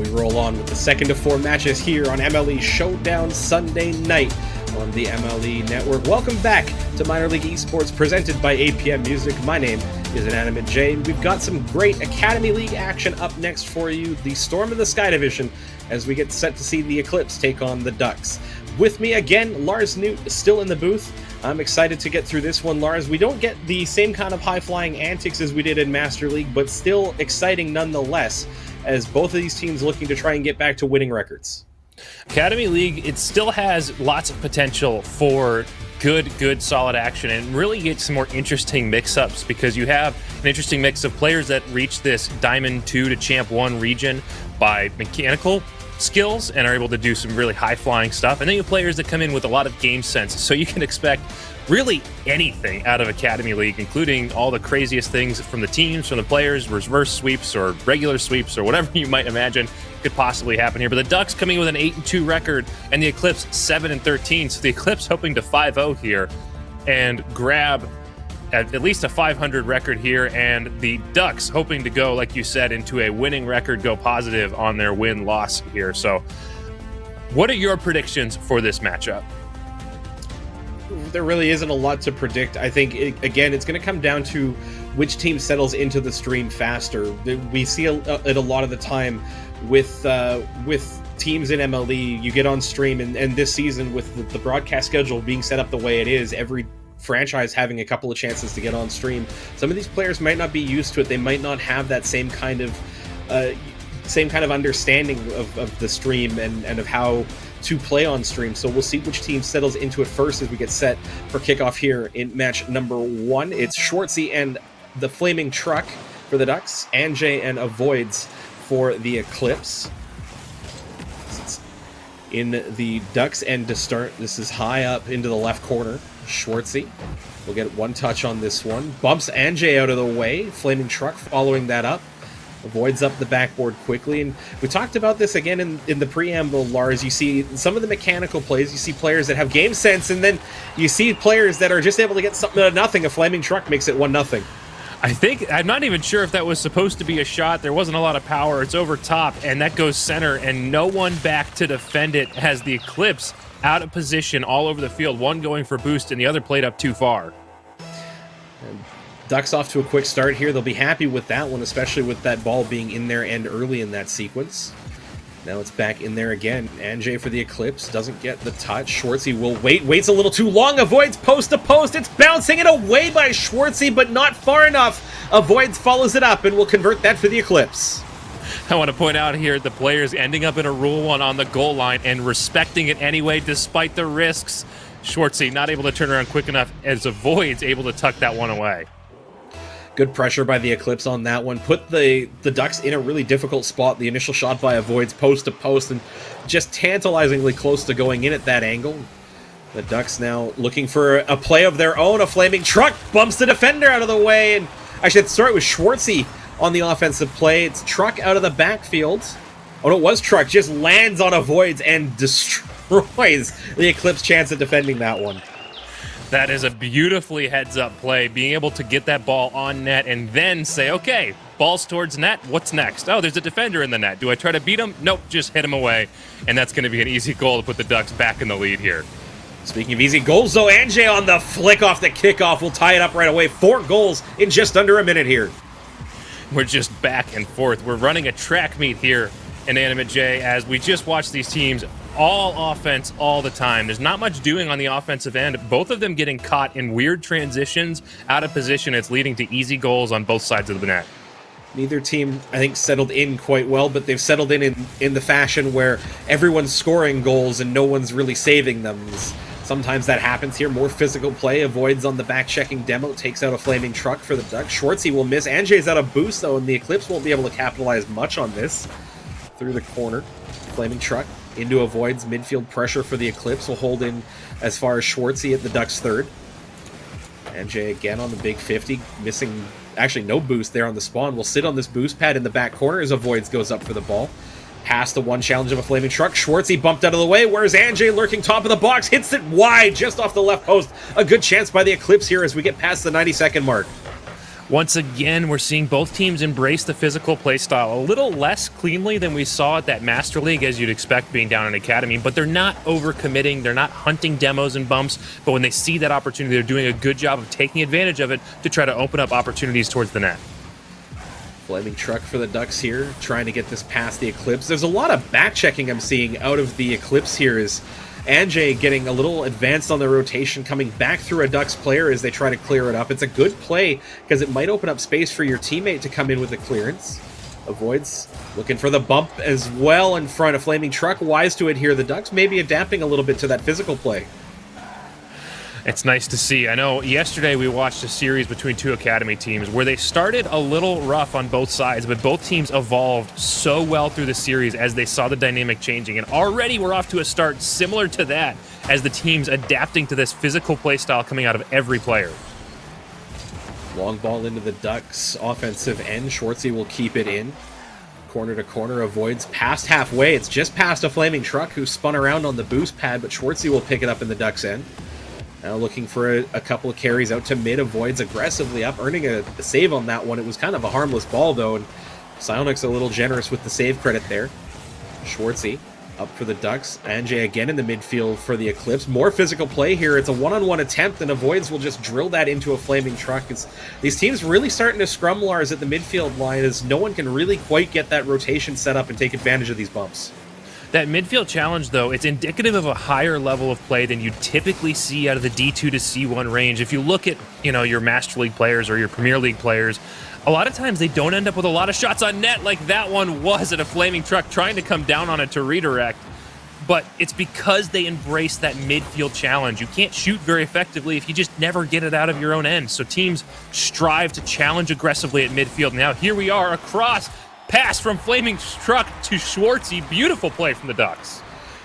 We roll on with the second of 4 matches here on MLE Showdown Sunday night on the MLE Network. Welcome back to Minor League Esports presented by APM Music. My name is Inanimate J, and we've got some great Academy League action up next for you. The Storm in the Sky Division as we get set to see the Eclipse take on the Ducks. With me again, Lars Newt is still in the booth. I'm excited to get through this one, Lars. We don't get the same kind of high-flying antics as we did in Master League, but still exciting nonetheless, as both of these teams looking to try and get back to winning records. Academy League, it still has lots of potential for good solid action, and really get some more interesting mix-ups because you have an interesting mix of players that reach this Diamond 2 to Champ 1 region by mechanical skills and are able to do some really high-flying stuff, and then you have players that come in with a lot of game sense, so you can expect really anything out of Academy League, including all the craziest things from the teams, from the players, reverse sweeps or regular sweeps or whatever you might imagine could possibly happen here. But the Ducks coming with an 8-2 record and the Eclipse 7-13, so the Eclipse hoping to 5-0 here and grab at least a 500 record here, and the Ducks hoping to go, like you said, into a winning record, go positive on their win-loss here. So what are your predictions for this matchup? There really isn't a lot to predict. I think, again, it's going to come down to which team settles into the stream faster. We see it a lot of the time with teams in MLE. You get on stream, and this season with the broadcast schedule being set up the way it is, every franchise having a couple of chances to get on stream, some of these players might not be used to it. They might not have that same kind of understanding of the stream and of how to play on stream. So we'll see which team settles into it first as we get set for kickoff here in match number 1. It's Schwartzy and the Flaming Truck for the Ducks, Anjay and Avoids for the Eclipse. It's in the Ducks end to start. This is high up into the left corner. Schwartzy will get one touch on this one. Bumps Anjay out of the way. Flaming Truck following that up. Avoids up the backboard quickly. And we talked about this again in the preamble, Lars. You see some of the mechanical plays. You see players that have game sense, and then you see players that are just able to get something out of nothing. A Flaming Truck makes it 1-0. I'm not even sure if that was supposed to be a shot. There wasn't a lot of power. It's over top, and that goes center, and no one back to defend it as the Eclipse out of position all over the field. One going for boost, and the other played up too far. And Ducks off to a quick start here. They'll be happy with that one, especially with that ball being in their end early in that sequence. Now it's back in there again. Anjay for the Eclipse doesn't get the touch. Schwartzy will waits a little too long, avoids post to post. It's bouncing it away by Schwartzy, but not far enough. Avoids follows it up and will convert that for the Eclipse. I want to point out here the players ending up in a Rule 1 on the goal line and respecting it anyway despite the risks. Schwartzy not able to turn around quick enough as Avoids able to tuck that one away. Good pressure by the Eclipse on that one. Put the Ducks in a really difficult spot. The initial shot by Avoids post to post and just tantalizingly close to going in at that angle. The Ducks now looking for a play of their own. A Flaming Truck bumps the defender out of the way. And I should start with Schwartzy on the offensive play. It's Truck out of the backfield. Oh, no, it was Truck. Just lands on Avoids and destroys the Eclipse chance at defending that one. That is a beautifully heads-up play, being able to get that ball on net and then say, okay, ball's towards net, what's next? Oh, there's a defender in the net. Do I try to beat him? Nope, just hit him away. And that's going to be an easy goal to put the Ducks back in the lead here. Speaking of easy goals, though, Anjay on the flick off the kickoff will tie it up right away. 4 goals in just under a minute here. We're just back and forth. We're running a track meet here in Animate J as we just watch these teams all offense all the time. There's not much doing on the offensive end. Both of them getting caught in weird transitions out of position. It's leading to easy goals on both sides of the net. Neither team, I think, settled in quite well, but they've settled in the fashion where everyone's scoring goals and no one's really saving them. Sometimes that happens here. More physical play. Avoids on the back-checking demo. Takes out a Flaming Truck for the Ducks. Schwartzy will miss. Anjay's out of boost, though, and the Eclipse won't be able to capitalize much on this. Through the corner. Flaming Truck into Avoids. Midfield pressure for the Eclipse. Will hold in as far as Schwartzy at the Ducks' third. Anjay again on the big 50. Missing, actually, no boost there on the spawn. Will sit on this boost pad in the back corner as Avoids goes up for the ball. Past the one challenge of a Flaming Truck. Schwartzy bumped out of the way, whereas Anjay lurking top of the box. Hits it wide, just off the left post. A good chance by the Eclipse here as we get past the 90-second mark. Once again, we're seeing both teams embrace the physical play style a little less cleanly than we saw at that Master League, as you'd expect being down in Academy, but they're not overcommitting. They're not hunting demos and bumps, but when they see that opportunity, they're doing a good job of taking advantage of it to try to open up opportunities towards the net. Flaming truck for the Ducks here, trying to get this past the Eclipse. There's a lot of back-checking I'm seeing out of the Eclipse here, is Anjay getting a little advanced on the rotation, coming back through a Ducks player as they try to clear it up. It's a good play because it might open up space for your teammate to come in with the clearance. Avoids, looking for the bump as well in front of Flaming Truck. Wise to it here. The Ducks maybe adapting a little bit to that physical play. It's nice to see. I know yesterday we watched a series between two Academy teams where they started a little rough on both sides, but both teams evolved so well through the series as they saw the dynamic changing. And already we're off to a start similar to that as the teams adapting to this physical play style coming out of every player. Long ball into the Ducks offensive end. Schwartzy will keep it in. Corner to corner, avoids past halfway. It's just past a Flaming Truck who spun around on the boost pad, but Schwartzy will pick it up in the Ducks end. Now looking for a couple of carries out to mid, avoids aggressively up, earning a save on that one. It was kind of a harmless ball, though, and Psionic's a little generous with the save credit there. Schwartzy up for the Ducks. Anjay again in the midfield for the Eclipse. More physical play here. It's a one-on-one attempt, and avoids will just drill that into a Flaming Truck. These teams really starting to scrum Lars at the midfield line as no one can really quite get that rotation set up and take advantage of these bumps. That midfield challenge, though, it's indicative of a higher level of play than you typically see out of the D2 to C1 range. If you look at, your Master League players or your Premier League players, a lot of times they don't end up with a lot of shots on net like that one was at a Flaming Truck trying to come down on it to redirect. But it's because they embrace that midfield challenge. You can't shoot very effectively if you just never get it out of your own end. So teams strive to challenge aggressively at midfield. Now here we are across. Pass from Flaming Truck to Schwartzy. Beautiful play from the Ducks.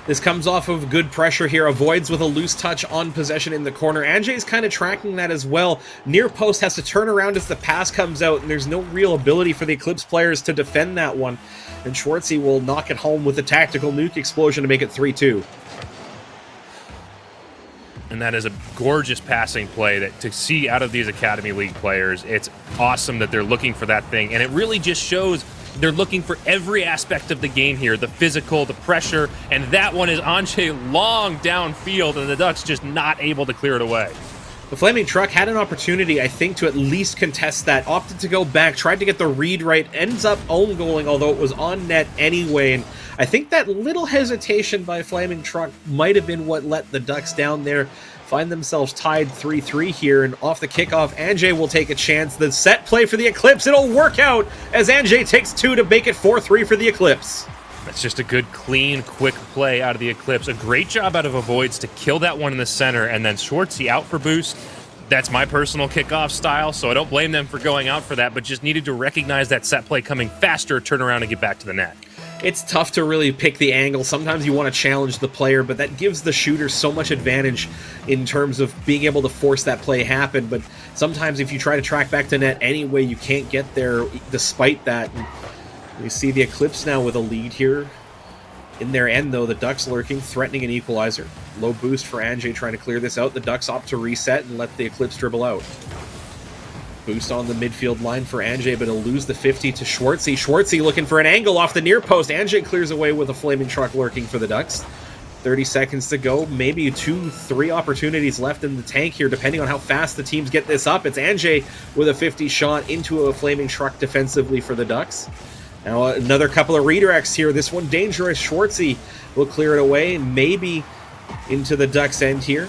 This comes off of good pressure here. Avoids with a loose touch on possession in the corner. Anjay's kind of tracking that as well. Near post has to turn around as the pass comes out, and there's no real ability for the Eclipse players to defend that one. And Schwartzy will knock it home with a tactical nuke explosion to make it 3-2. And that is a gorgeous passing play that to see out of these Academy League players. It's awesome that they're looking for that thing, and it really just shows they're looking for every aspect of the game here, the physical, the pressure, and that one is Anjay long downfield, and the Ducks just not able to clear it away. The Flaming Truck had an opportunity, I think, to at least contest that, opted to go back, tried to get the read right, ends up own goaling, although it was on net anyway, and I think that little hesitation by Flaming Truck might have been what let the Ducks down there. Find themselves tied 3-3 here, and off the kickoff, Anjay will take a chance. The set play for the Eclipse, it'll work out as Anjay takes two to make it 4-3 for the Eclipse. That's just a good, clean, quick play out of the Eclipse. A great job out of Avoids to kill that one in the center, and then Schwartzy out for boost. That's my personal kickoff style, so I don't blame them for going out for that, but just needed to recognize that set play coming faster, turn around, and get back to the net. It's tough to really pick the angle. Sometimes you want to challenge the player, but that gives the shooter so much advantage in terms of being able to force that play happen. But sometimes if you try to track back to net anyway, you can't get there despite that. And we see the Eclipse now with a lead here. In their end, though, the Ducks lurking, threatening an equalizer. Low boost for Anjay trying to clear this out. The Ducks opt to reset and let the Eclipse dribble out. Boost on the midfield line for Anjay, but he'll lose the 50 to Schwartzy. Schwartzy looking for an angle off the near post. Anjay clears away with a Flaming Truck lurking for the Ducks. 30 seconds to go. Maybe 2-3 opportunities left in the tank here, depending on how fast the teams get this up. It's Anjay with a 50 shot into a Flaming Truck defensively for the Ducks. Now another couple of redirects here. This one dangerous. Schwartzy will clear it away, maybe into the Ducks end here.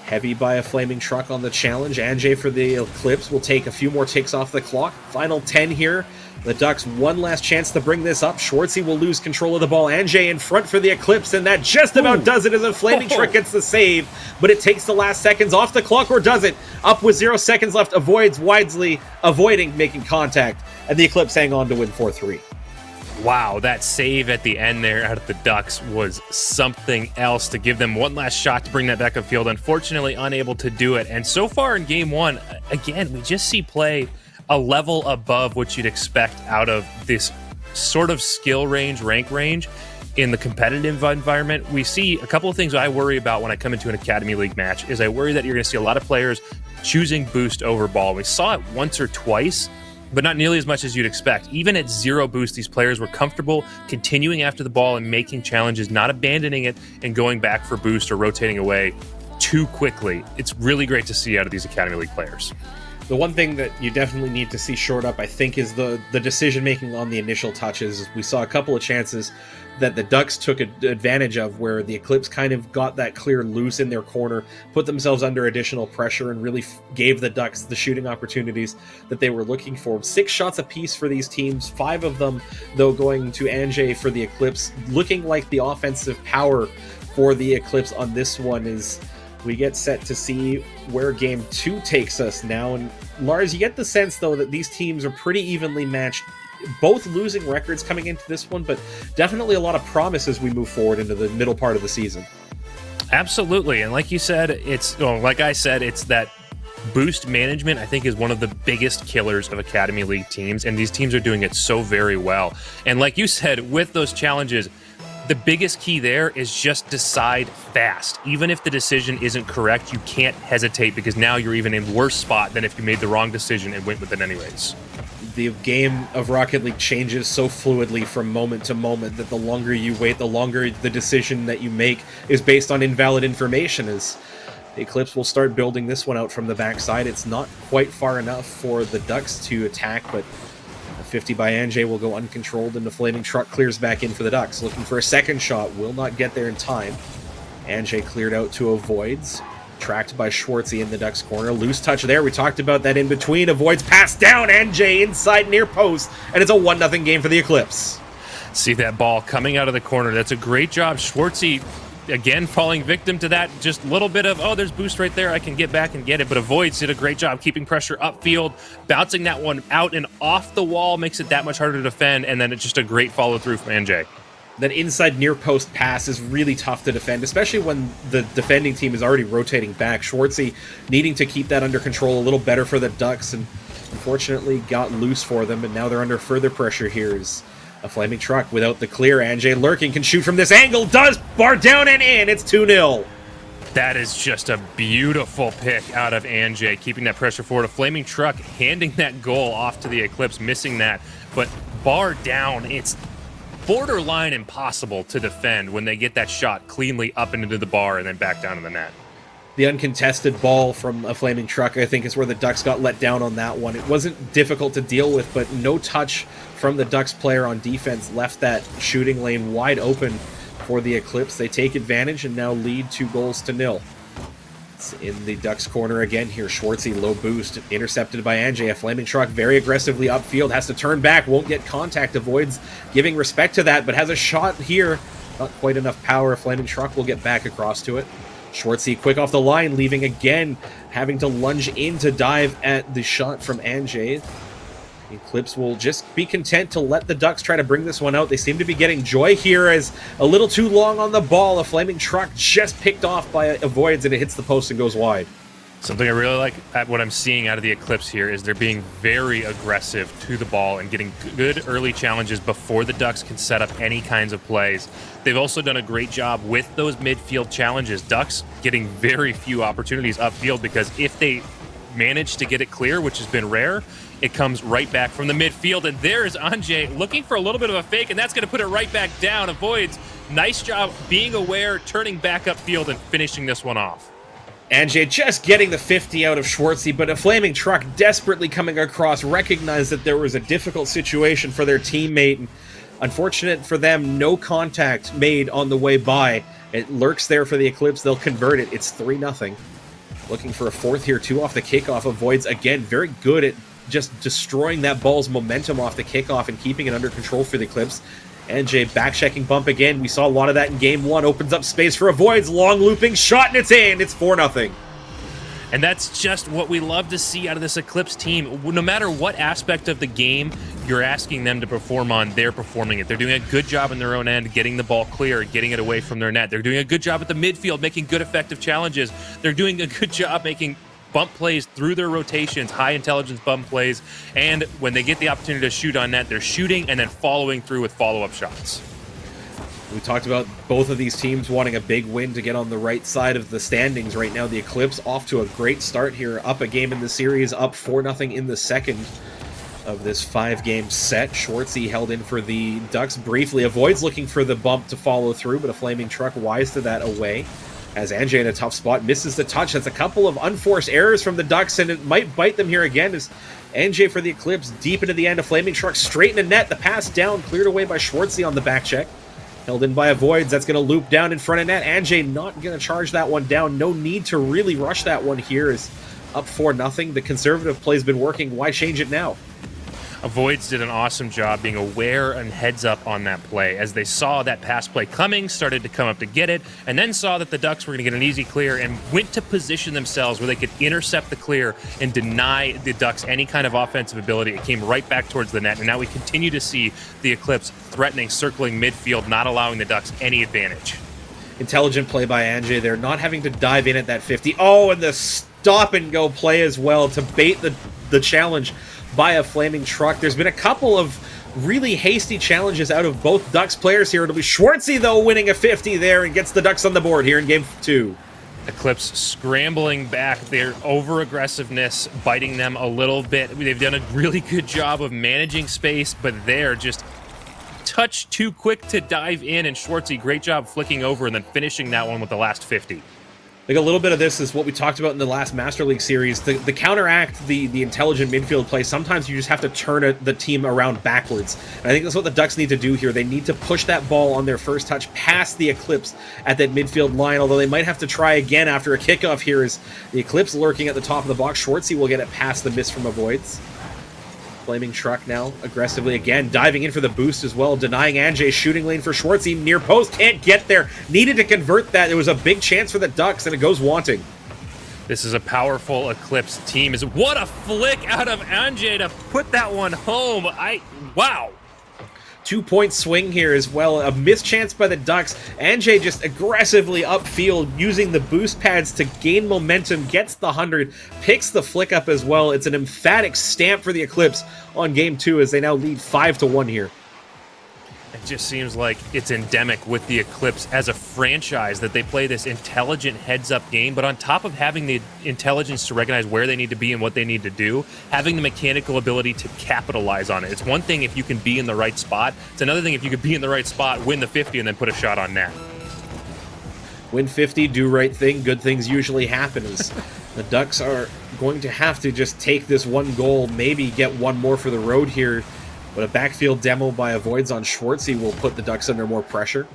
Heavy by a Flaming Truck on the challenge. Anjay for the Eclipse will take a few more ticks off the clock. Final 10 here. The Ducks one last chance to bring this up. Schwartzy will lose control of the ball. Anjay in front for the Eclipse, and that just about does it as a Flaming Truck gets the save. But it takes the last seconds off the clock, or does it? Up with 0 seconds left. Avoids wisely, avoiding making contact. And the Eclipse hang on to win 4-3. Wow, that save at the end there out of the Ducks was something else to give them one last shot to bring that back upfield. Unfortunately, unable to do it. And so far in game one, again, we just see play a level above what you'd expect out of this sort of skill range, rank range in the competitive environment. We see a couple of things I worry about when I come into an Academy League match is I worry that you're going to see a lot of players choosing boost over ball. We saw it once or twice, but not nearly as much as you'd expect. Even at 0 boost, these players were comfortable continuing after the ball and making challenges, not abandoning it and going back for boost or rotating away too quickly. It's really great to see out of these Academy League players. The one thing that you definitely need to see shored up, I think, is the decision-making on the initial touches. We saw a couple of chances that the Ducks took advantage of where the Eclipse kind of got that clear loose in their corner, put themselves under additional pressure, and really gave the Ducks the shooting opportunities that they were looking for. 6 shots apiece for these teams, 5 of them, though, going to Anjay for the Eclipse. Looking like the offensive power for the Eclipse on this one is... We get set to see where Game 2 takes us now. And Lars, you get the sense, though, that these teams are pretty evenly matched. Both losing records coming into this one, but definitely a lot of promise as we move forward into the middle part of the season. Absolutely. And like you said, like I said, it's that boost management, I think, is one of the biggest killers of Academy League teams. And these teams are doing it so very well. And like you said, with those challenges, the biggest key there is just decide fast. Even if the decision isn't correct, you can't hesitate, because now you're even in worse spot than if you made the wrong decision and went with it anyways. The game of Rocket League changes so fluidly from moment to moment that the longer you wait, the longer the decision that you make is based on invalid information. As the Eclipse will start building this one out from the backside. It's not quite far enough for the Ducks to attack, but 50 by Anjay will go uncontrolled, and the Flaming Truck clears back in for the Ducks. Looking for a second shot, will not get there in time. Anjay cleared out to avoids, tracked by Schwartzy in the Ducks corner. Loose touch there, we talked about that in between. Avoids, pass down, Anjay inside near post, and it's a 1-0 game for the Eclipse. See that ball coming out of the corner. That's a great job. Schwartzy, again, falling victim to that just little bit of, oh, there's boost right there, I can get back and get it. But Avoids did a great job keeping pressure upfield, bouncing that one out and off the wall, makes it that much harder to defend, and then it's just a great follow-through from Anjay. That inside near post pass is really tough to defend, especially when the defending team is already rotating back. Schwartzy needing to keep that under control a little better for the Ducks, and unfortunately got loose for them, and now they're under further pressure here as a Flaming Truck without the clear. Anjay lurking, can shoot from this angle, does, bar down and in, it's 2-0. That is just a beautiful pick out of Anjay, keeping that pressure forward. A Flaming Truck handing that goal off to the Eclipse, missing that, but bar down, it's borderline impossible to defend when they get that shot cleanly up into the bar and then back down to the net. The uncontested ball from a Flaming Truck, I think, is where the Ducks got let down on that one. It wasn't difficult to deal with, but no touch from the Ducks player on defense left that shooting lane wide open for the Eclipse. They take advantage and now lead 2-0. It's in the Ducks corner again here. Schwartzy, low boost, intercepted by Anjay. A Flaming Truck very aggressively upfield, has to turn back, won't get contact, avoids giving respect to that, but has a shot here. Not quite enough power. A Flaming Truck will get back across to it. Schwartzy quick off the line, leaving again, having to lunge in to dive at the shot from Anjay. The Eclipse will just be content to let the Ducks try to bring this one out. They seem to be getting joy here as a little too long on the ball. A Flaming Truck just picked off by Avoids, and it hits the post and goes wide. Something I really like at what I'm seeing out of the Eclipse here is they're being very aggressive to the ball and getting good early challenges before the Ducks can set up any kinds of plays. They've also done a great job with those midfield challenges. Ducks getting very few opportunities upfield, because if they manage to get it clear, which has been rare, it comes right back from the midfield. And there's Anjay looking for a little bit of a fake, and that's going to put it right back down. Avoids. Nice job being aware, turning back upfield, and finishing this one off. Anjay just getting the 50 out of Schwartzy, but a Flaming Truck desperately coming across, recognized that there was a difficult situation for their teammate. And unfortunate for them, no contact made on the way by. It lurks there for the Eclipse. They'll convert it. It's 3-0. Looking for a fourth here, 2 off the kickoff. Avoids, again, very good at just destroying that ball's momentum off the kickoff and keeping it under control for the Eclipse. Anjay back-checking bump again. We saw a lot of that in Game 1. Opens up space for Avoids. Long looping shot, and it's in. It's 4-0. And that's just what we love to see out of this Eclipse team. No matter what aspect of the game you're asking them to perform on, they're performing it. They're doing a good job in their own end, getting the ball clear, getting it away from their net. They're doing a good job at the midfield, making good, effective challenges. They're doing a good job making bump plays through their rotations, high intelligence bump plays. And when they get the opportunity to shoot on net, they're shooting and then following through with follow-up shots. We talked about both of these teams wanting a big win to get on the right side of the standings right now. The Eclipse off to a great start here, up a game in the series, up 4-0 in the second of this 5-game set. Schwartzy held in for the Ducks briefly, avoids looking for the bump to follow through, but a flaming truck wise to that away. As Anjay in a tough spot, misses the touch. That's a couple of unforced errors from the Ducks, and it might bite them here again as Anjay for the Eclipse deep into the end. A flaming truck straight in the net. The pass down, cleared away by Schwartzy on the back check. Held in by Avoids. That's going to loop down in front of net. Anjay not going to charge that one down. No need to really rush that one here. Is up 4-0. The conservative play's been working. Why change it now? Avoids did an awesome job being aware and heads up on that play as they saw that pass play coming, started to come up to get it, and then saw that the Ducks were going to get an easy clear and went to position themselves where they could intercept the clear and deny the Ducks any kind of offensive ability. It came right back towards the net, and now we continue to see the Eclipse threatening, circling midfield, not allowing the Ducks any advantage. Intelligent play by Anjay there, not having to dive in at that 50. Oh, and the stop-and-go play as well to bait the challenge by a flaming truck. There's been a couple of really hasty challenges out of both Ducks players here. It'll be Schwartzy, though, winning a 50 there and gets the Ducks on the board here in Game 2. Eclipse scrambling back, their over-aggressiveness biting them a little bit. They've done a really good job of managing space, but they're just touch too quick to dive in, and Schwartzy, great job flicking over and then finishing that one with the last 50. Like a little bit of this is what we talked about in the last Master League series. The counteract the intelligent midfield play, sometimes you just have to turn the team around backwards. And I think that's what the Ducks need to do here. They need to push that ball on their first touch past the Eclipse at that midfield line, although they might have to try again after a kickoff here as the Eclipse lurking at the top of the box. Schwartzy will get it past the miss from Avoids. Flaming truck now aggressively again, diving in for the boost as well, denying Anjay shooting lane for Schwartzy. Near post, can't get there. Needed to convert that. There was a big chance for the Ducks, and it goes wanting. This is a powerful Eclipse team. What a flick out of Anjay to put that one home. Wow. 2-point swing here as well. A missed chance by the Ducks. Anjay just aggressively upfield using the boost pads to gain momentum, gets the 100, picks the flick up as well. It's an emphatic stamp for the Eclipse on Game 2 as they now lead 5-1 here. It just seems like it's endemic with the Eclipse as a franchise that they play this intelligent heads-up game, but on top of having the intelligence to recognize where they need to be and what they need to do, having the mechanical ability to capitalize on it. It's one thing if you can be in the right spot. It's another thing if you could be in the right spot, win the 50, and then put a shot on net. Win 50, do right thing, good things usually happen. As the Ducks are going to have to just take this one goal, maybe get one more for the road here. But a backfield demo by Avoids on Schwartzy will put the Ducks under more pressure.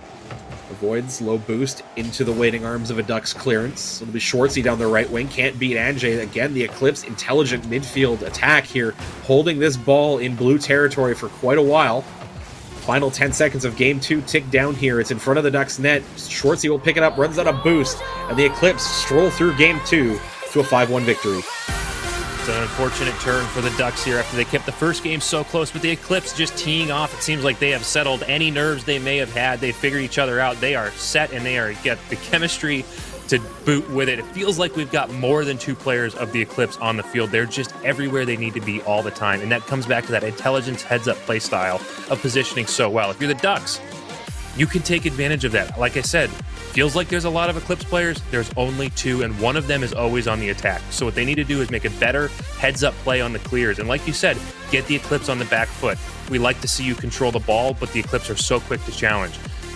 Avoids, low boost into the waiting arms of a Ducks clearance. It'll be Schwartzy down the right wing. Can't beat Anjay. Again, the Eclipse intelligent midfield attack here, holding this ball in blue territory for quite a while. Final 10 seconds of Game 2 tick down here. It's in front of the Ducks net. Schwartzy will pick it up, runs out a boost, and the Eclipse stroll through Game 2 to a 5-1 victory. It's an unfortunate turn for the Ducks here after they kept the first game so close, but the Eclipse just teeing off. It seems like they have settled any nerves they may have had. They figured each other out. They are set, and they get the chemistry to boot with it. It feels like we've got more than two players of the Eclipse on the field. They're just everywhere they need to be all the time, and that comes back to that intelligence heads-up play style of positioning so well. If you're the Ducks, you can take advantage of that. Like I said, feels like there's a lot of Eclipse players. There's only two, and one of them is always on the attack. So what they need to do is make a better heads-up play on the clears. And like you said, get the Eclipse on the back foot. We like to see you control the ball, but the Eclipse are so quick to challenge.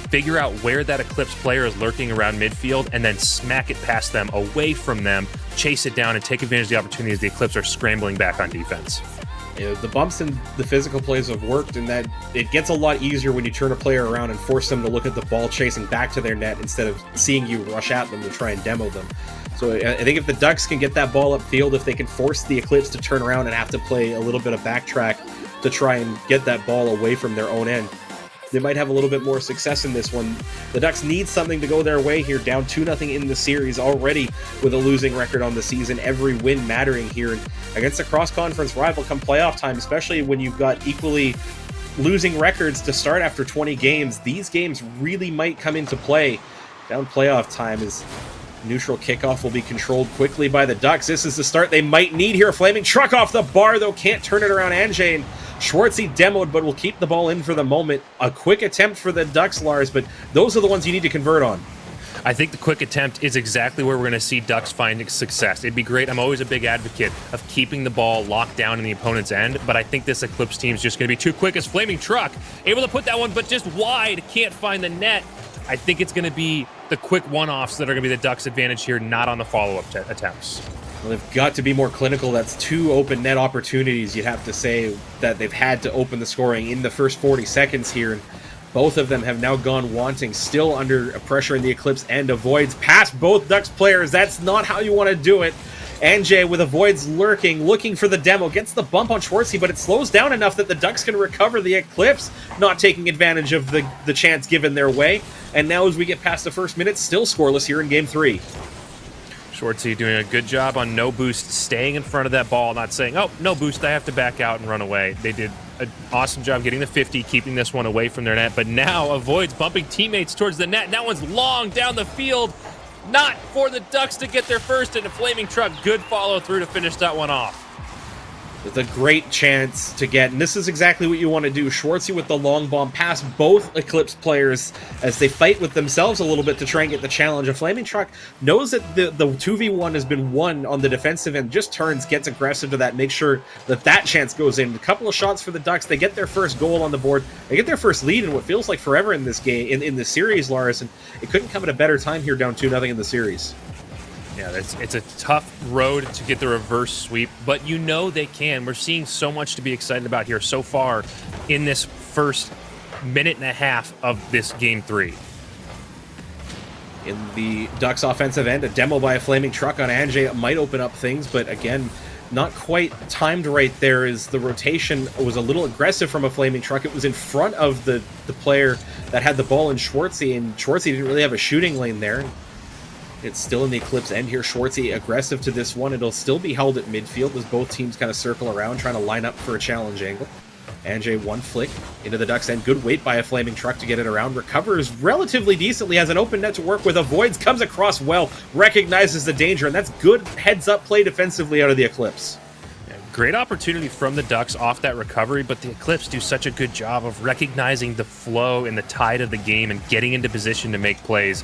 Figure out where that Eclipse player is lurking around midfield, and then smack it past them, away from them, chase it down, and take advantage of the opportunity as the Eclipse are scrambling back on defense. The bumps and the physical plays have worked, and that it gets a lot easier when you turn a player around and force them to look at the ball chasing back to their net instead of seeing you rush at them to try and demo them. So I think if the Ducks can get that ball upfield, if they can force the Eclipse to turn around and have to play a little bit of backtrack to try and get that ball away from their own end, they might have a little bit more success in this one. The Ducks need something to go their way here, down 2-0 in the series already with a losing record on the season. Every win mattering here against a cross-conference rival come playoff time, especially when you've got equally losing records to start after 20 games. These games really might come into play down playoff time as neutral kickoff will be controlled quickly by the Ducks. This is the start they might need here. A flaming truck off the bar, though, can't turn it around. Anjay Schwartzy demoed, but will keep the ball in for the moment. A quick attempt for the Ducks, Lars, but those are the ones you need to convert on. I think the quick attempt is exactly where we're going to see Ducks finding success. It'd be great. I'm always a big advocate of keeping the ball locked down in the opponent's end, but I think this Eclipse team is just going to be too quick as Flaming Truck. Able to put that one, but just wide. Can't find the net. I think it's going to be the quick one-offs that are going to be the Ducks' advantage here, not on the follow-up attempts. Well, they've got to be more clinical. That's 2 open net opportunities, you'd have to say, that they've had to open the scoring in the first 40 seconds here. And both of them have now gone wanting, still under pressure in the Eclipse end. Avoids past both Ducks players. That's not how you want to do it. NJ with Avoids lurking, looking for the demo, gets the bump on Schwartzy, but it slows down enough that the Ducks can recover the Eclipse, not taking advantage of the chance given their way. And now as we get past the first minute, still scoreless here in Game 3. Schwartzy doing a good job on no boost, staying in front of that ball, not saying, oh, no boost, I have to back out and run away. They did an awesome job getting the 50, keeping this one away from their net, but now Avoids bumping teammates towards the net. That one's long down the field, not for the Ducks to get their first, and a Flaming Truck, good follow through to finish that one off. With a great chance to get, and this is exactly what you want to do. Schwartzy with the long bomb past both Eclipse players as they fight with themselves a little bit to try and get the challenge. A Flaming Truck knows that the 2v1 has been won on the defensive end, just turns, gets aggressive to that, make sure that that chance goes in. A couple of shots for the Ducks, they get their first goal on the board, they get their first lead in what feels like forever in this game, in this series, Lars, and it couldn't come at a better time here, down 2-0 in the series. Yeah, it's a tough road to get the reverse sweep, but you know they can. We're seeing so much to be excited about here so far in this first minute and a half of this Game 3. In the Ducks offensive end, a demo by a Flaming Truck on Anjay might open up things, but again, not quite timed right there as the rotation was a little aggressive from a Flaming Truck. It was in front of the player that had the ball in Schwartzy, and Schwartzy didn't really have a shooting lane there. It's still in the Eclipse end here. Schwartzy aggressive to this one. It'll still be held at midfield as both teams kind of circle around, trying to line up for a challenge angle. Anjay one flick into the Ducks end. Good weight by a Flaming Truck to get it around. Recovers relatively decently, has an open net to work with. Avoids, comes across well, recognizes the danger, and that's good heads-up play defensively out of the Eclipse. Yeah, great opportunity from the Ducks off that recovery, but the Eclipse do such a good job of recognizing the flow and the tide of the game and getting into position to make plays.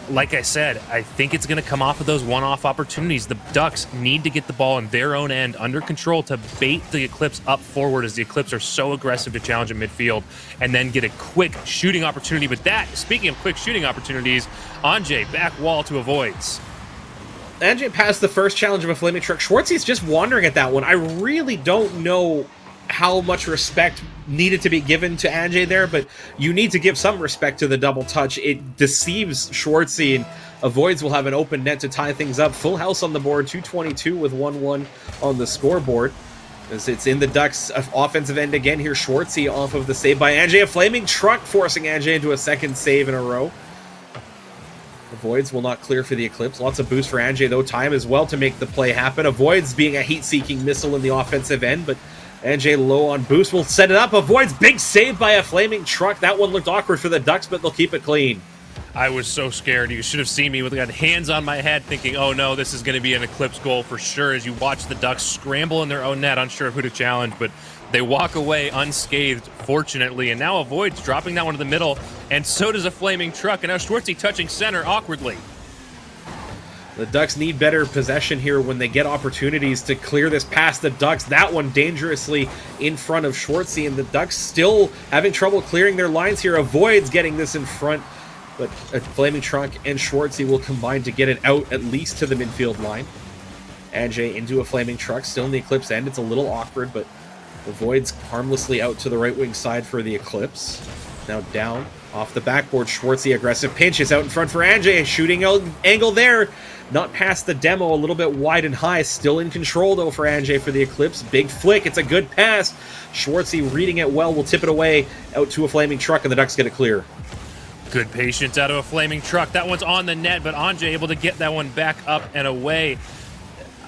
Like I said, I think it's going to come off of those one-off opportunities. The Ducks need to get the ball in their own end under control to bait the Eclipse up forward, as the Eclipse are so aggressive to challenge in midfield, and then get a quick shooting opportunity. But that, speaking of quick shooting opportunities, Anjay back wall to Avoids. Anjay passed the first challenge of a Flaming Truck. Schwartzy's just wandering at that one. I really don't know how much respect needed to be given to Anjay there, but you need to give some respect to the double touch. It deceives Schwartzy, and Avoids will have an open net to tie things up. Full house on the board, 222 with 1-1 on the scoreboard. As it's in the Ducks' offensive end again here. Schwartzy off of the save by Anjay. A Flaming Truck forcing Anjay into a second save in a row. Avoids will not clear for the Eclipse. Lots of boost for Anjay, though. Time as well to make the play happen. Avoids being a heat-seeking missile in the offensive end, but Anjay low on boost will set it up. Avoids, big save by a Flaming Truck. That one looked awkward for the Ducks, but they'll keep it clean. I was so scared. You should have seen me with hands on my head thinking, oh no, this is going to be an Eclipse goal for sure, as you watch the Ducks scramble in their own net, unsure of who to challenge, but they walk away unscathed, fortunately, and now Avoids dropping that one to the middle, and so does a Flaming Truck, and now Schwartzy touching center awkwardly. The Ducks need better possession here when they get opportunities to clear this past the Ducks. That one dangerously in front of Schwartzy, and the Ducks still having trouble clearing their lines here. Avoids getting this in front, but a Flaming Truck and Schwartzy will combine to get it out at least to the midfield line. Anjay into a Flaming Truck, still in the Eclipse end. It's a little awkward, but Avoids harmlessly out to the right wing side for the Eclipse. Now down off the backboard. Schwartzy aggressive pinch is out in front for Anjay. Shooting angle there. Not past the demo, a little bit wide and high. Still in control, though, for Anjay for the Eclipse. Big flick. It's a good pass. Schwartzy reading it well. Will tip it away out to a Flaming Truck, and the Ducks get it clear. Good patience out of a Flaming Truck. That one's on the net, but Anjay able to get that one back up and away.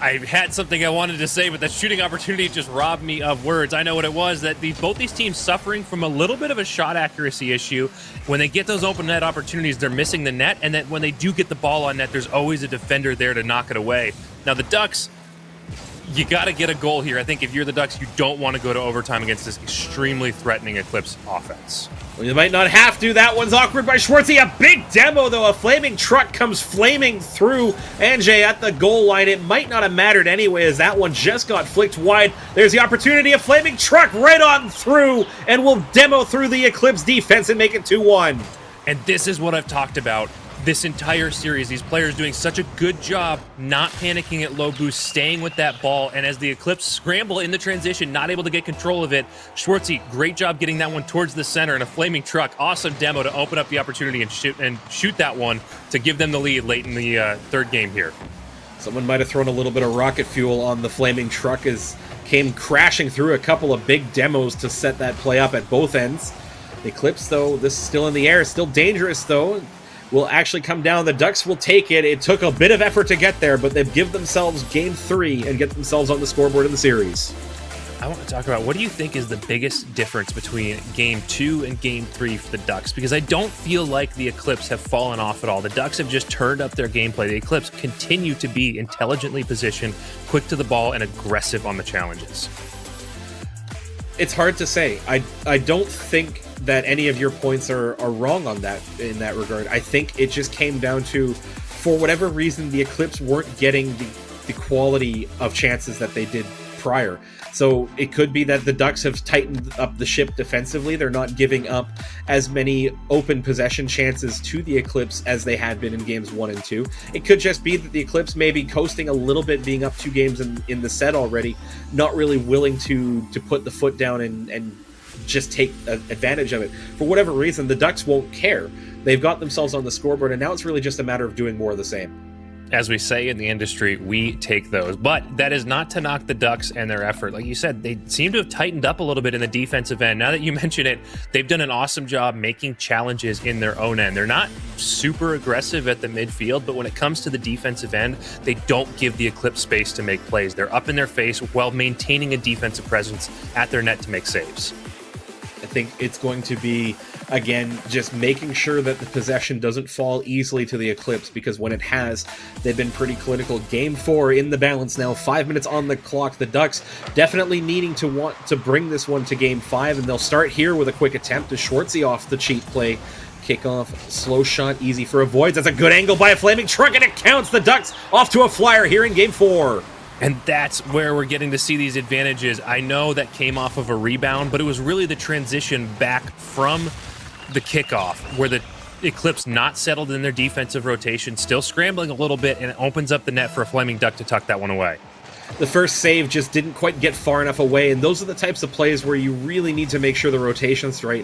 I had something I wanted to say, but that shooting opportunity just robbed me of words. I know what it was, that both these teams suffering from a little bit of a shot accuracy issue. When they get those open net opportunities, they're missing the net, and that when they do get the ball on net, there's always a defender there to knock it away. Now the Ducks, you got to get a goal here. I think if you're the Ducks, you don't want to go to overtime against this extremely threatening Eclipse offense. Well, you might not have to. That one's awkward by Schwartzy. A big demo, though. A flaming truck comes flaming through Anjay at the goal line. It might not have mattered anyway, as that one just got flicked wide. There's the opportunity. A flaming truck right on through, and will demo through the Eclipse defense and make it 2-1. And this is what I've talked about this entire series. These players doing such a good job not panicking at low boost, staying with that ball, and as the Eclipse scramble in the transition, not able to get control of it, Schwartzy, great job getting that one towards the center, and a flaming truck, awesome demo to open up the opportunity and shoot that one to give them the lead late in the third game here. Someone might have thrown a little bit of rocket fuel on the flaming truck as came crashing through a couple of big demos to set that play up at both ends. The Eclipse, though, this is still in the air, still dangerous, though. Will actually come down. The Ducks will take it. It took a bit of effort to get there, but they've given themselves game 3 and get themselves on the scoreboard in the series. I want to talk about, what do you think is the biggest difference between game 2 and game 3 for the Ducks? Because I don't feel like the Eclipse have fallen off at all. The Ducks have just turned up their gameplay. The Eclipse continue to be intelligently positioned, quick to the ball, and aggressive on the challenges. It's hard to say. I don't think that any of your points are wrong on that in that regard. I think it just came down to, for whatever reason, the Eclipse weren't getting the quality of chances that they did prior. So it could be that the Ducks have tightened up the ship defensively. They're not giving up as many open possession chances to the Eclipse as they had been in games 1 and 2. It could just be that the Eclipse may be coasting a little bit, being up 2 games in the set already, not really willing to put the foot down and just take advantage of it. For whatever reason, the Ducks won't care. They've got themselves on the scoreboard, and now it's really just a matter of doing more of the same. As we say in the industry, we take those. But that is not to knock the Ducks and their effort. Like you said, they seem to have tightened up a little bit in the defensive end. Now that you mention it, they've done an awesome job making challenges in their own end. They're not super aggressive at the midfield, but when it comes to the defensive end, they don't give the Eclipse space to make plays. They're up in their face while maintaining a defensive presence at their net to make saves. I think it's going to be, again, just making sure that the possession doesn't fall easily to the Eclipse, because when it has, they've been pretty clinical. Game 4 in the balance now, 5 minutes on the clock. The Ducks definitely needing to want to bring this one to game 5, and they'll start here with a quick attempt to Schwartzy off the cheat play. Kickoff, slow shot, easy for avoids. That's a good angle by a flaming truck, and it counts. The Ducks off to a flyer here in game 4. And that's where we're getting to see these advantages. I know that came off of a rebound, but it was really the transition back from the kickoff where the Eclipse not settled in their defensive rotation, still scrambling a little bit, and it opens up the net for a flaming duck to tuck that one away. The first save just didn't quite get far enough away, and those are the types of plays where you really need to make sure the rotation's right.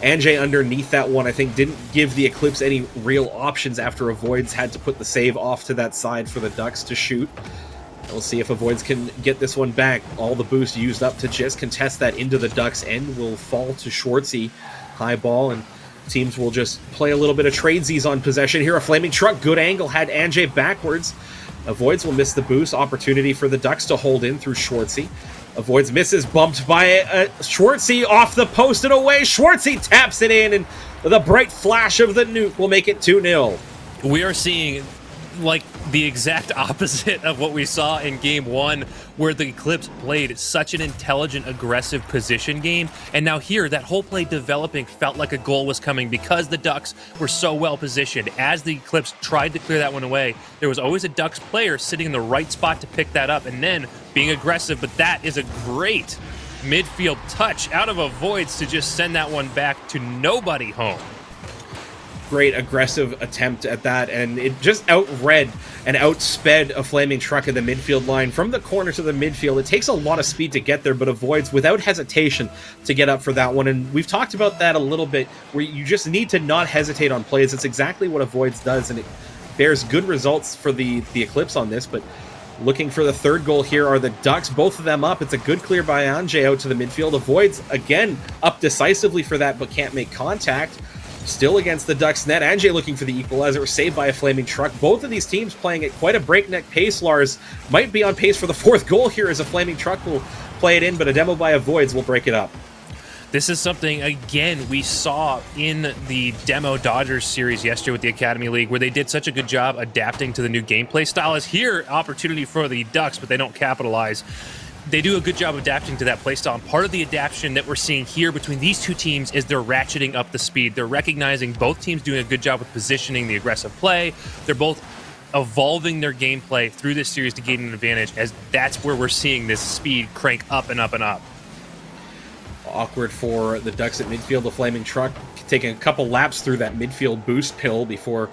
And Anjay underneath that one, I think, didn't give the Eclipse any real options after Avoids had to put the save off to that side for the Ducks to shoot. We'll see if Avoids can get this one back. All the boost used up to just contest that into the Ducks' end will fall to Schwartzy. High ball, and teams will just play a little bit of tradesies on possession here. A flaming truck, good angle, had Anjay backwards. Avoids will miss the boost. Opportunity for the Ducks to hold in through Schwartzy. Avoids misses, bumped by Schwartzy off the post and away. Schwartzy taps it in, and the bright flash of the nuke will make it 2-0. We are seeing like the exact opposite of what we saw in game 1, where the Eclipse played such an intelligent, aggressive position game, and now here that whole play developing felt like a goal was coming because the Ducks were so well positioned. As the Eclipse tried to clear that one away, there was always a Ducks player sitting in the right spot to pick that up and then being aggressive. But that is a great midfield touch out of Avoids to just send that one back to nobody home. Great aggressive attempt at that, and it just outread and outsped a flaming truck in the midfield line from the corner to the midfield. It takes a lot of speed to get there, but Avoids without hesitation to get up for that one. And we've talked about that a little bit, where you just need to not hesitate on plays. It's exactly what Avoids does, and it bears good results for the Eclipse on this. But looking for the third goal here are the Ducks, both of them up. It's a good clear by Anjay out to the midfield. Avoids again up decisively for that, but can't make contact. Still against the Ducks net. Anjay looking for the equalizer, saved by a flaming truck. Both of these teams playing at quite a breakneck pace. Lars might be on pace for the 4th goal here as a flaming truck will play it in, but a demo by Avoids will break it up. This is something, again, we saw in the demo Dodgers series yesterday with the Academy League, where they did such a good job adapting to the new gameplay style. Is here opportunity for the Ducks, but they don't capitalize. They do a good job adapting to that playstyle, and part of the adaptation that we're seeing here between these two teams is they're ratcheting up the speed. They're recognizing both teams doing a good job with positioning, the aggressive play. They're both evolving their gameplay through this series to gain an advantage, as that's where we're seeing this speed crank up and up and up. Awkward for the Ducks at midfield. The Flaming Truck taking a couple laps through that midfield boost pill before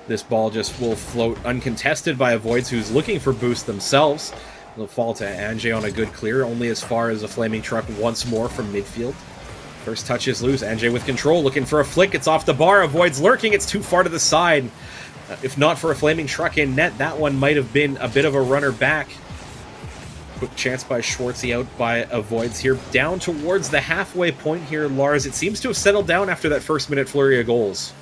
this ball just will float uncontested by Avoids, who's looking for boost themselves. They'll fall to Anjay on a good clear, only as far as the Flaming Truck once more from midfield. First touch is loose. Anjay with control, looking for a flick. It's off the bar. Avoids lurking. It's too far to the side. If not for a Flaming Truck in net, that one might have been a bit of a runner back. Quick chance by Schwartzy out by Avoids here. Down towards the halfway point here, Lars. It seems to have settled down after that first minute flurry of goals.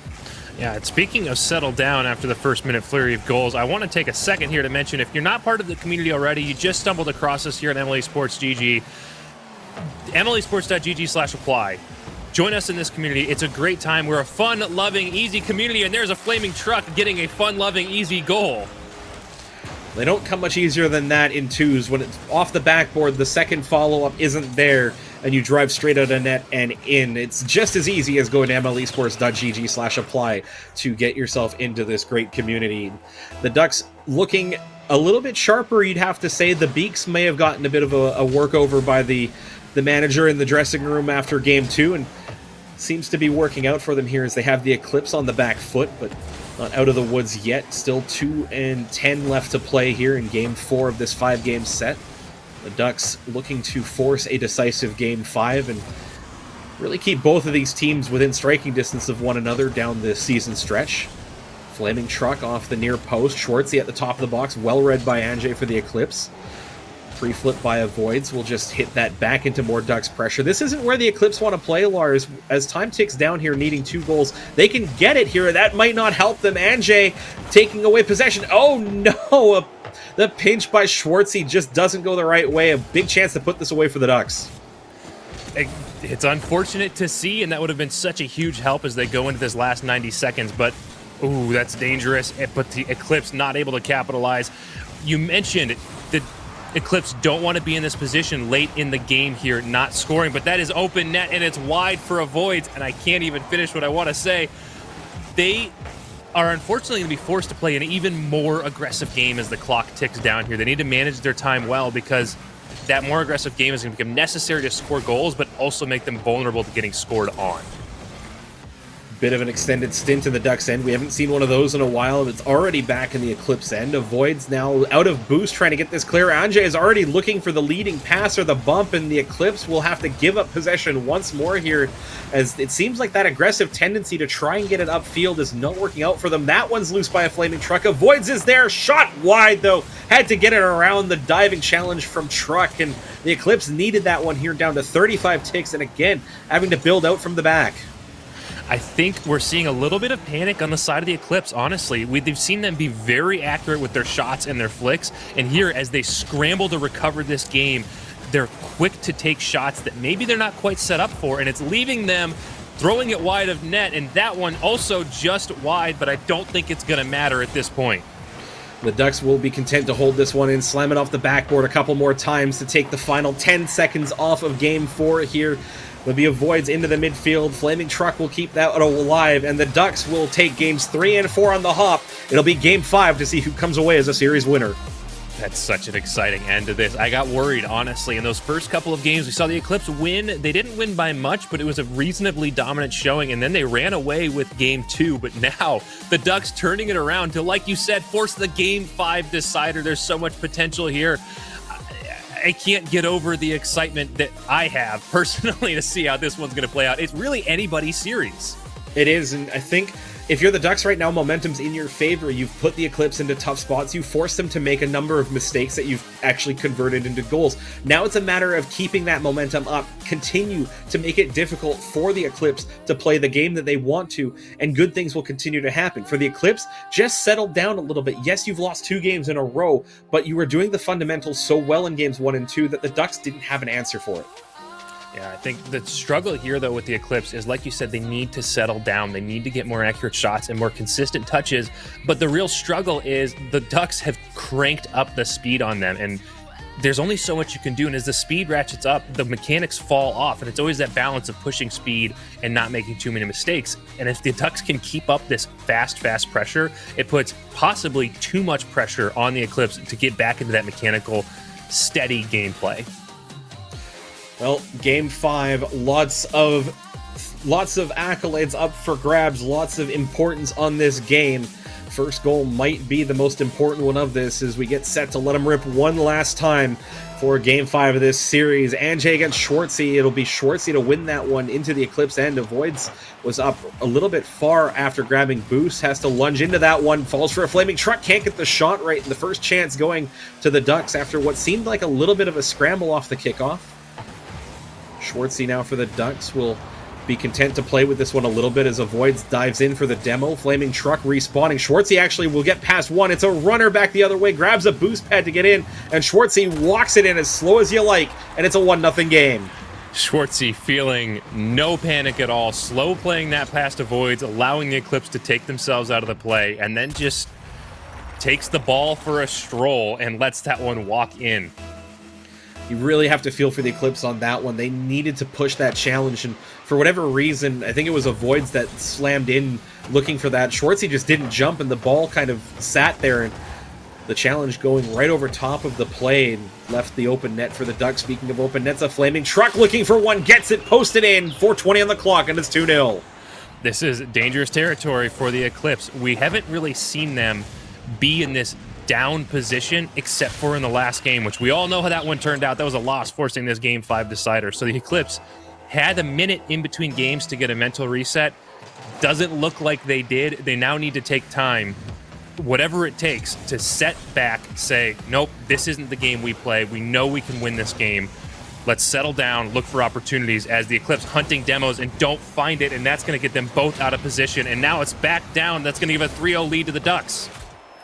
Yeah, and speaking of settle down after the first minute flurry of goals, I want to take a second here to mention, if you're not part of the community already, you just stumbled across us here at MLE Sports GG, mlesports.gg/apply. Join us in this community. It's a great time. We're a fun, loving, easy community, and there's a Flaming Truck getting a fun, loving, easy goal. They don't come much easier than that in twos. When it's off the backboard, the second follow-up isn't there, and you drive straight out of net and in. It's just as easy as going to mlesports.gg/apply to get yourself into this great community. The Ducks looking a little bit sharper, you'd have to say. The Beaks may have gotten a bit of a workover by the manager in the dressing room after Game 2, and seems to be working out for them here as they have the Eclipse on the back foot, but not out of the woods yet. Still 2-10 left to play here in Game 4 of this 5-game set. The Ducks looking to force a decisive Game 5 and really keep both of these teams within striking distance of one another down this season stretch. Flaming Truck off the near post. Schwartzy at the top of the box. Well read by Anjay for the Eclipse. Free flip by Avoids will just hit that back into more Ducks pressure. This isn't where the Eclipse want to play, Lars. As time ticks down here, needing 2 goals, they can get it here. That might not help them. Anjay taking away possession. Oh no! The pinch by Schwartzy just doesn't go the right way. A big chance to put this away for the Ducks. It's unfortunate to see, and that would have been such a huge help as they go into this last 90 seconds, but ooh, that's dangerous. But the Eclipse not able to capitalize. You mentioned the Eclipse don't want to be in this position late in the game here, not scoring, but that is open net, and it's wide for Avoids, and I can't even finish what I want to say. They are unfortunately going to be forced to play an even more aggressive game as the clock ticks down here. They need to manage their time well, because that more aggressive game is going to become necessary to score goals, but also make them vulnerable to getting scored on. Bit of an extended stint in the Ducks end. We haven't seen one of those in a while. It's already back in the Eclipse end. Avoids now out of boost, trying to get this clear. Anjay is already looking for the leading pass or the bump, and the Eclipse will have to give up possession once more here, as it seems like that aggressive tendency to try and get it upfield is not working out for them. That one's loose by a Flaming Truck. Avoids is there. Shot wide, though. Had to get it around the diving challenge from Truck, and the Eclipse needed that one here down to 35 ticks, and again, having to build out from the back. I think we're seeing a little bit of panic on the side of the Eclipse, honestly. We've seen them be very accurate with their shots and their flicks, and here, as they scramble to recover this game, they're quick to take shots that maybe they're not quite set up for, and it's leaving them throwing it wide of net, and that one also just wide, but I don't think it's going to matter at this point. The Ducks will be content to hold this one in, slam it off the backboard a couple more times to take the final 10 seconds off of Game 4 here. There'll be Avoids into the midfield. Flaming Truck will keep that alive, and the Ducks will take Games 3 and 4 on the hop. It'll be Game 5 to see who comes away as a series winner. That's such an exciting end to this. I got worried, honestly. In those first couple of games, we saw the Eclipse win. They didn't win by much, but it was a reasonably dominant showing, and then they ran away with Game 2. But now, the Ducks turning it around to, like you said, force the Game 5 decider. There's so much potential here. I can't get over the excitement that I have personally to see how this one's going to play out. It's really anybody's series. It is, and I think if you're the Ducks right now, momentum's in your favor. You've put the Eclipse into tough spots. You forced them to make a number of mistakes that you've actually converted into goals. Now it's a matter of keeping that momentum up, continue to make it difficult for the Eclipse to play the game that they want to, and good things will continue to happen. For the Eclipse, just settle down a little bit. Yes, you've lost 2 games in a row, but you were doing the fundamentals so well in Games 1 and 2 that the Ducks didn't have an answer for it. Yeah, I think the struggle here, though, with the Eclipse is, like you said, they need to settle down. They need to get more accurate shots and more consistent touches. But the real struggle is the Ducks have cranked up the speed on them, and there's only so much you can do. And as the speed ratchets up, the mechanics fall off, and it's always that balance of pushing speed and not making too many mistakes. And if the Ducks can keep up this fast pressure, it puts possibly too much pressure on the Eclipse to get back into that mechanical, steady gameplay. Well, game 5, lots of accolades up for grabs, lots of importance on this game. First goal might be the most important one of this as we get set to let them rip one last time for game 5 of this series. Anjay against Schwartzy. It'll be Schwartzy to win that one into the Eclipse end. Avoids was up a little bit far after grabbing boost. Has to lunge into that one. Falls for a flaming truck. Can't get the shot right. The first chance going to the Ducks after what seemed like a little bit of a scramble off the kickoff. Schwartzy now for the Ducks will be content to play with this one a little bit as Avoids dives in for the demo. Flaming truck respawning. Schwartzy actually will get past one. It's a runner back the other way. Grabs a boost pad to get in, and Schwartzy walks it in as slow as you like, and it's a 1-0 game. Schwartzy feeling no panic at all, slow playing that past Avoids, allowing the Eclipse to take themselves out of the play, and then just takes the ball for a stroll and lets that one walk in. You really have to feel for the Eclipse on that one. They needed to push that challenge, and for whatever reason, I think it was Avoids that slammed in looking for that. Schwartzy just didn't jump, and the ball kind of sat there, and the challenge going right over top of the play and left the open net for the Ducks. Speaking of open nets, a flaming truck looking for one, gets it, posted in, 4:20 on the clock, and it's 2-0. This is dangerous territory for the Eclipse. We haven't really seen them be in this down position except for in the last game, which we all know how that one turned out. That was a loss, forcing this game 5 decider. So the Eclipse had a minute in between games to get a mental reset. Doesn't look like they did. They now need to take time, whatever it takes, to set back, say, nope, this isn't the game we play. We know we can win this game. Let's settle down, look for opportunities as the Eclipse hunting demos and don't find it, and that's going to get them both out of position. And now it's back down. That's going to give a 3-0 lead to the Ducks.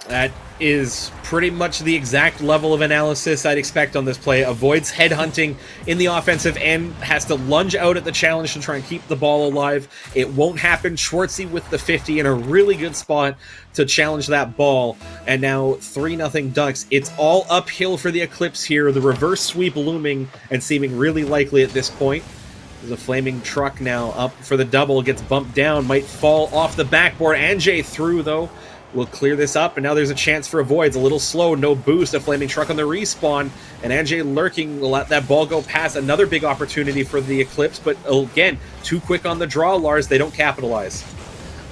That is pretty much the exact level of analysis I'd expect on this play. Avoids headhunting in the offensive end, has to lunge out at the challenge to try and keep the ball alive. It won't happen. Schwartzy with the 50 in a really good spot to challenge that ball. And now 3-0 Ducks. It's all uphill for the Eclipse here. The reverse sweep looming and seeming really likely at this point. There's a flaming truck now up for the double. Gets bumped down. Might fall off the backboard. Anjay through, though. We'll clear this up, and now there's a chance for Avoids. A little slow, no boost. A flaming truck on the respawn, and Anjay lurking will let that ball go past. Another big opportunity for the Eclipse, but again, too quick on the draw, Lars. They don't capitalize.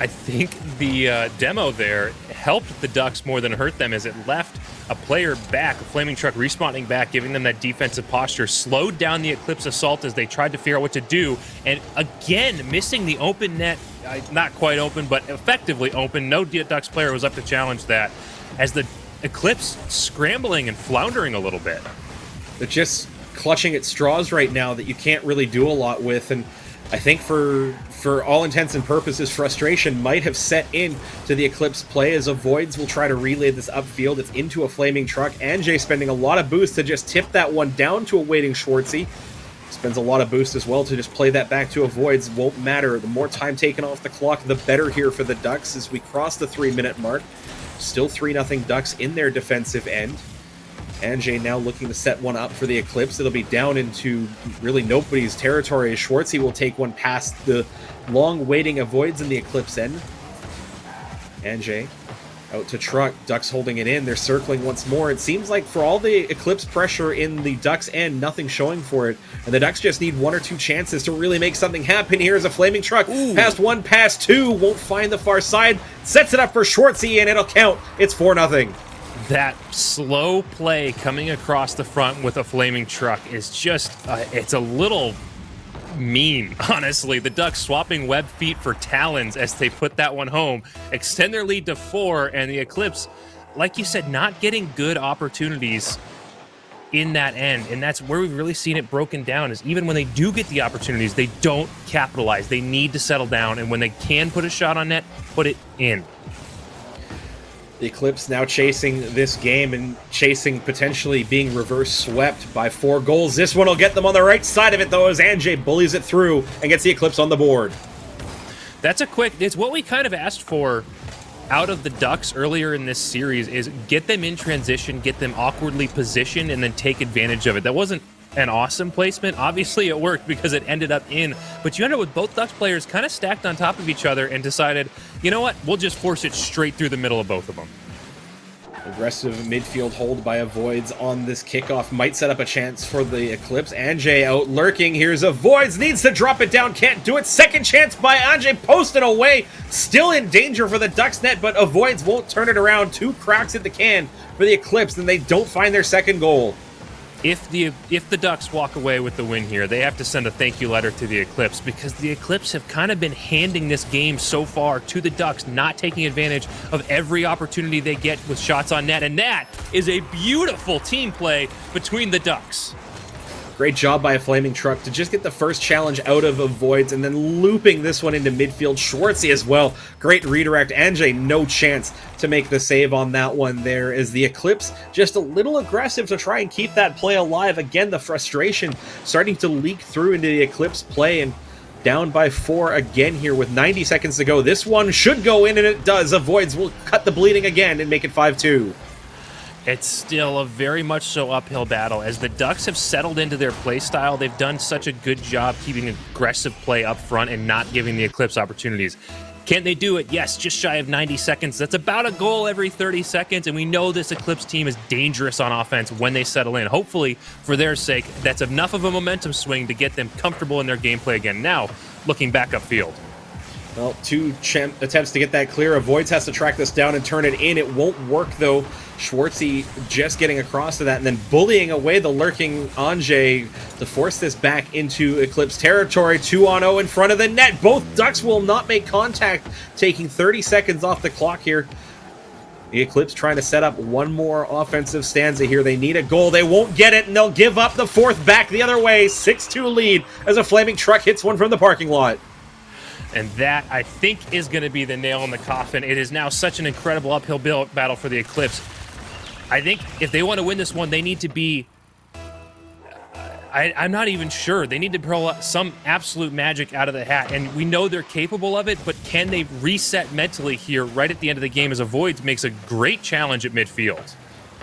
I think the demo there helped the Ducks more than hurt them, as it left a player back, a flaming truck respawning back, giving them that defensive posture, slowed down the Eclipse assault as they tried to figure out what to do, and again, missing the open net. Not quite open, but effectively open. No Ducks player was up to challenge that, as the Eclipse scrambling and floundering a little bit. They're just clutching at straws right now that you can't really do a lot with, and I think for all intents and purposes, frustration might have set in to the Eclipse play as Avoids will try to relay this upfield. It's into a flaming truck. Anjay spending a lot of boost to just tip that one down to a waiting Schwartzy. Spends a lot of boost as well to just play that back to Avoids. Won't matter. The more time taken off the clock, the better here for the Ducks as we cross the 3-minute mark. Still 3-0 Ducks in their defensive end. Anjay now looking to set one up for the Eclipse. It'll be down into really nobody's territory as Schwartzy will take one past the long waiting Avoids in the Eclipse end. Anjay out to truck. Ducks holding it in. They're circling once more. It seems like for all the Eclipse pressure in the Ducks end, nothing showing for it. And the Ducks just need 1 or 2 chances to really make something happen. Here's a flaming truck. Ooh. Past 1, past 2. Won't find the far side. Sets it up for Schwartzy, and it'll count. It's 4-0. That slow play coming across the front with a flaming truck is just, it's a little mean, honestly. The Ducks swapping web feet for talons as they put that one home, extend their lead to 4, and the Eclipse, like you said, not getting good opportunities in that end. And that's where we've really seen it broken down, is even when they do get the opportunities, they don't capitalize. They need to settle down, and when they can put a shot on net, put it in. The Eclipse now chasing this game and chasing potentially being reverse swept by 4 goals. This one will get them on the right side of it, though, as Anjay bullies it through and gets the Eclipse on the board. That's it's what we kind of asked for out of the Ducks earlier in this series, is get them in transition, get them awkwardly positioned, and then take advantage of it. That wasn't an awesome placement. Obviously, it worked because it ended up in, but you ended up with both Ducks players kind of stacked on top of each other and decided, you know what, we'll just force it straight through the middle of both of them. Aggressive midfield hold by Avoids on this kickoff might set up a chance for the Eclipse. Anjay out lurking. Here's Avoids, needs to drop it down, can't do it. Second chance by Anjay, posted away. Still in danger for the Ducks net, but Avoids won't turn it around. 2 cracks at the can for the Eclipse, and they don't find their second goal. If the Ducks walk away with the win here, they have to send a thank you letter to the Eclipse, because the Eclipse have kind of been handing this game so far to the Ducks, not taking advantage of every opportunity they get with shots on net, and that is a beautiful team play between the Ducks. Great job by a Flaming Truck to just get the first challenge out of Avoids and then looping this one into midfield. Schwartzy as well. Great redirect. Anjay, no chance to make the save on that one there, as the Eclipse just a little aggressive to try and keep that play alive. Again, the frustration starting to leak through into the Eclipse play, and down by 4 again here with 90 seconds to go. This one should go in, and it does. Avoids will cut the bleeding again and make it 5-2. It's still a very much so uphill battle as the Ducks have settled into their play style. They've done such a good job keeping aggressive play up front and not giving the Eclipse opportunities. Can they do it? Yes, just shy of 90 seconds. That's about a goal every 30 seconds, and we know this Eclipse team is dangerous on offense when they settle in. Hopefully, for their sake, that's enough of a momentum swing to get them comfortable in their gameplay again. Now, looking back upfield. Well, 2 attempts to get that clear. Avoids has to track this down and turn it in. It won't work, though. Schwartzy just getting across to that and then bullying away the lurking Anjay to force this back into Eclipse territory. 2-on-0 in front of the net. Both Ducks will not make contact, taking 30 seconds off the clock here. The Eclipse trying to set up one more offensive stanza here. They need a goal. They won't get it, and they'll give up the 4th back the other way. 6-2 lead as a Flaming Truck hits one from the parking lot. And that, I think, is going to be the nail in the coffin. It is now such an incredible uphill battle for the Eclipse. I think if they want to win this one, they need to be... I'm not even sure. They need to pull some absolute magic out of the hat. And we know they're capable of it, but can they reset mentally here right at the end of the game, as Avoids makes a great challenge at midfield?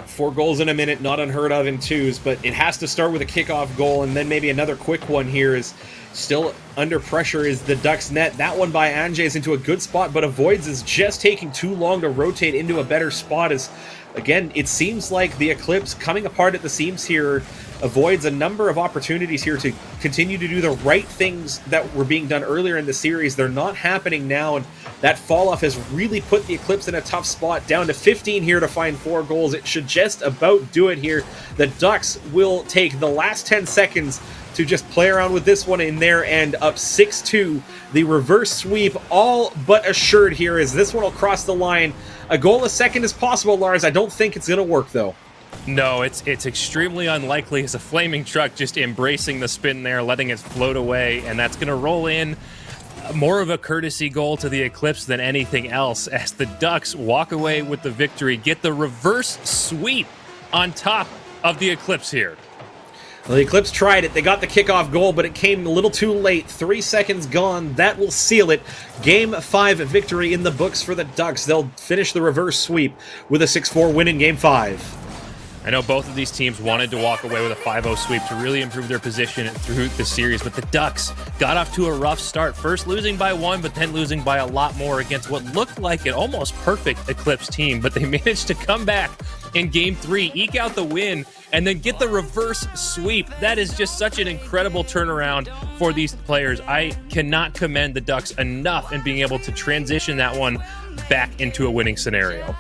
4 goals in a minute, not unheard of in 2s, but it has to start with a kickoff goal, and then maybe another quick one here. Is still under pressure is the Ducks net. That one by Anjay is into a good spot, but Avoids is just taking too long to rotate into a better spot. As again, it seems like the Eclipse coming apart at the seams here. Avoids a number of opportunities here to continue to do the right things that were being done earlier in the series. They're not happening now, and that fall-off has really put the Eclipse in a tough spot. Down to 15 here to find 4 goals. It should just about do it here. The Ducks will take the last 10 seconds to just play around with this one in their end, up 6-2. The reverse sweep all but assured here, as this one will cross the line. A goal a second is possible, Lars. I don't think it's going to work, though. No, it's extremely unlikely, as a Flaming Truck just embracing the spin there, letting it float away, and that's going to roll in. More of a courtesy goal to the Eclipse than anything else, as the Ducks walk away with the victory, get the reverse sweep on top of the Eclipse here. Well, the Eclipse tried it. They got the kickoff goal, but it came a little too late. 3 seconds gone. That will seal it. Game 5 victory in the books for the Ducks. They'll finish the reverse sweep with a 6-4 win in Game 5. I know both of these teams wanted to walk away with a 5-0 sweep to really improve their position through the series, but the Ducks got off to a rough start, first losing by 1, but then losing by a lot more against what looked like an almost perfect Eclipse team, but they managed to come back in Game 3, eke out the win, and then get the reverse sweep. That is just such an incredible turnaround for these players. I cannot commend the Ducks enough in being able to transition that one back into a winning scenario.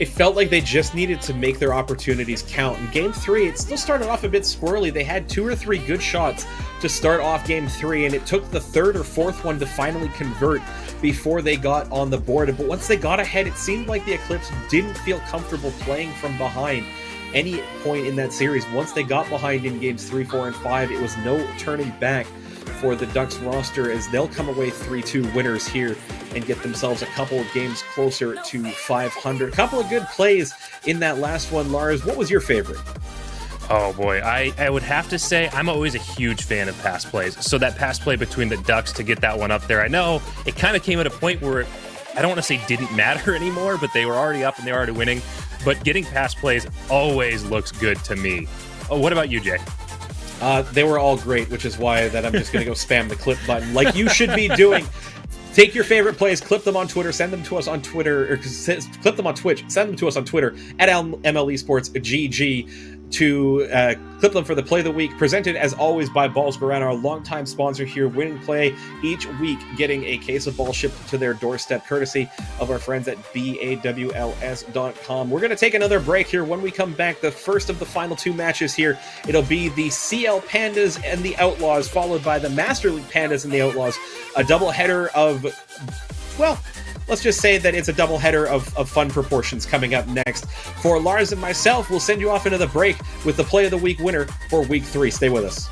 It felt like they just needed to make their opportunities count. In Game 3, it still started off a bit squirrely. They had 2 or 3 good shots to start off Game 3, and it took the 3rd or 4th one to finally convert before they got on the board. But once they got ahead, it seemed like the Eclipse didn't feel comfortable playing from behind any point in that series. Once they got behind in Games 3, 4, and 5, it was no turning back for the Ducks roster, as they'll come away 3-2 winners here and get themselves a couple of games closer to 500. A couple of good plays in that last one. Lars, what was your favorite? Oh boy, I would have to say I'm always a huge fan of pass plays. So that pass play between the Ducks to get that one up there, I know it kind of came at a point where I don't want to say didn't matter anymore, but they were already up and they were already winning. But getting pass plays always looks good to me. Oh, what about you, Jay? They were all great, which is why that I'm just going to go spam the clip button like you should be doing. Take your favorite plays, clip them on Twitter, send them to us on Twitter, or clip them on Twitch, send them to us on Twitter at MLE Sports GG to clip them for the Play of the Week, presented as always by Balls Go Round, our longtime sponsor here, winning play each week, getting a case of balls shipped to their doorstep, courtesy of our friends at BAWLS.com. We're going to take another break here. When we come back, the first of the final two matches here, it'll be the CL Pandas and the Outlaws, followed by the Master League Pandas and the Outlaws, a doubleheader of, well, let's just say that it's a doubleheader of fun proportions coming up next. For Lars and myself, we'll send you off into the break with the Play of the Week winner for Week 3. Stay with us.